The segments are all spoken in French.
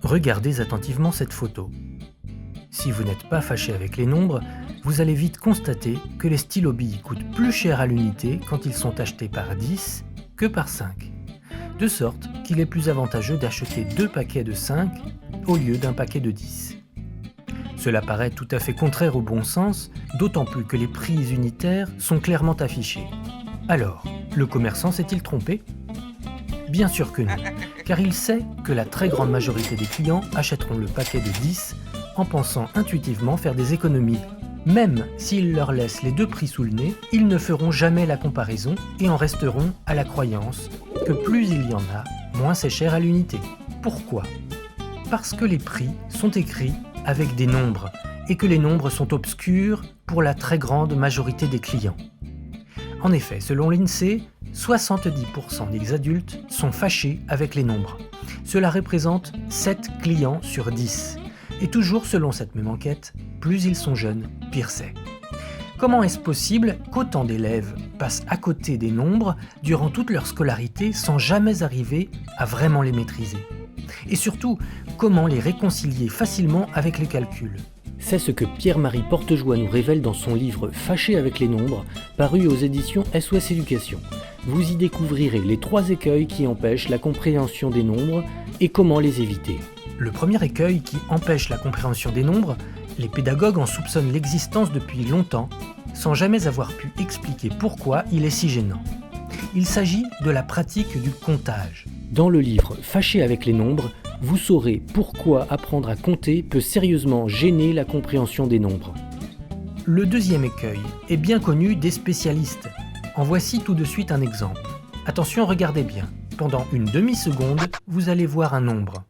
Regardez attentivement cette photo. Si vous n'êtes pas fâché avec les nombres, vous allez vite constater que les stylos billes coûtent plus cher à l'unité quand ils sont achetés par 10 que par 5. De sorte qu'il est plus avantageux d'acheter 2 paquets de 5 au lieu d'un paquet de 10. Cela paraît tout à fait contraire au bon sens, d'autant plus que les prix unitaires sont clairement affichés. Alors, le commerçant s'est-il trompé ? Bien sûr que non, car il sait que la très grande majorité des clients achèteront le paquet de 10 en pensant intuitivement faire des économies. Même s'il leur laisse les deux prix sous le nez, ils ne feront jamais la comparaison et en resteront à la croyance que plus il y en a, moins c'est cher à l'unité. Pourquoi ? Parce que les prix sont écrits avec des nombres et que les nombres sont obscurs pour la très grande majorité des clients. En effet, selon l'INSEE, 70% des adultes sont fâchés avec les nombres. Cela représente 7 clients sur 10. Et toujours selon cette même enquête, plus ils sont jeunes, pire c'est. Comment est-ce possible qu'autant d'élèves passent à côté des nombres durant toute leur scolarité sans jamais arriver à vraiment les maîtriser ? Et surtout, comment les réconcilier facilement avec les calculs ? C'est ce que Pierre-Marie Portejoie nous révèle dans son livre « Fâché avec les nombres », paru aux éditions SOS Éducation. Vous y découvrirez les 3 écueils qui empêchent la compréhension des nombres et comment les éviter. Le premier écueil qui empêche la compréhension des nombres, les pédagogues en soupçonnent l'existence depuis longtemps, sans jamais avoir pu expliquer pourquoi il est si gênant. Il s'agit de la pratique du comptage. Dans le livre « Fâché avec les nombres », vous saurez pourquoi apprendre à compter peut sérieusement gêner la compréhension des nombres. Le deuxième écueil est bien connu des spécialistes. En voici tout de suite un exemple. Attention, regardez bien. Pendant une demi-seconde, vous allez voir un nombre.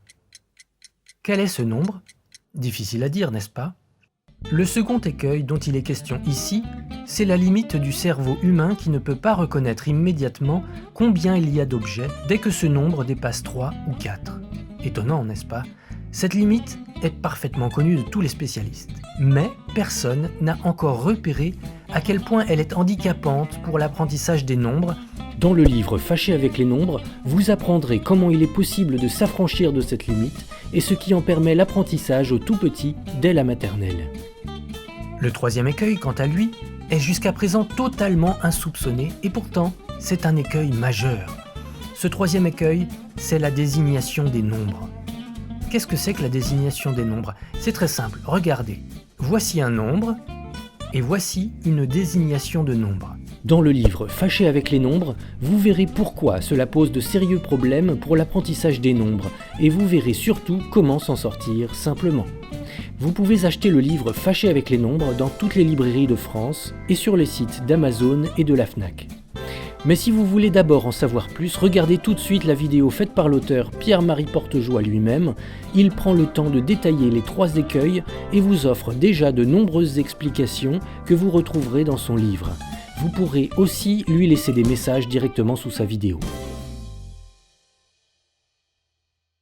Quel est ce nombre ? Difficile à dire, n'est-ce pas ? Le second écueil dont il est question ici, c'est la limite du cerveau humain qui ne peut pas reconnaître immédiatement combien il y a d'objets dès que ce nombre dépasse 3 ou 4. Étonnant, n'est-ce pas ? Cette limite est parfaitement connue de tous les spécialistes. Mais personne n'a encore repéré à quel point elle est handicapante pour l'apprentissage des nombres. Dans le livre « Fâché avec les nombres », vous apprendrez comment il est possible de s'affranchir de cette limite et ce qui en permet l'apprentissage aux tout-petits dès la maternelle. Le troisième écueil, quant à lui, est jusqu'à présent totalement insoupçonné et pourtant, c'est un écueil majeur. Ce troisième écueil, c'est la désignation des nombres. Qu'est-ce que c'est que la désignation des nombres ? C'est très simple, regardez. Voici un nombre et voici une désignation de nombre. Dans le livre « Fâché avec les nombres », vous verrez pourquoi cela pose de sérieux problèmes pour l'apprentissage des nombres et vous verrez surtout comment s'en sortir simplement. Vous pouvez acheter le livre « Fâché avec les nombres » dans toutes les librairies de France et sur les sites d'Amazon et de la Fnac. Mais si vous voulez d'abord en savoir plus, regardez tout de suite la vidéo faite par l'auteur Pierre-Marie Portejoie lui-même. Il prend le temps de détailler les 3 écueils et vous offre déjà de nombreuses explications que vous retrouverez dans son livre. Vous pourrez aussi lui laisser des messages directement sous sa vidéo.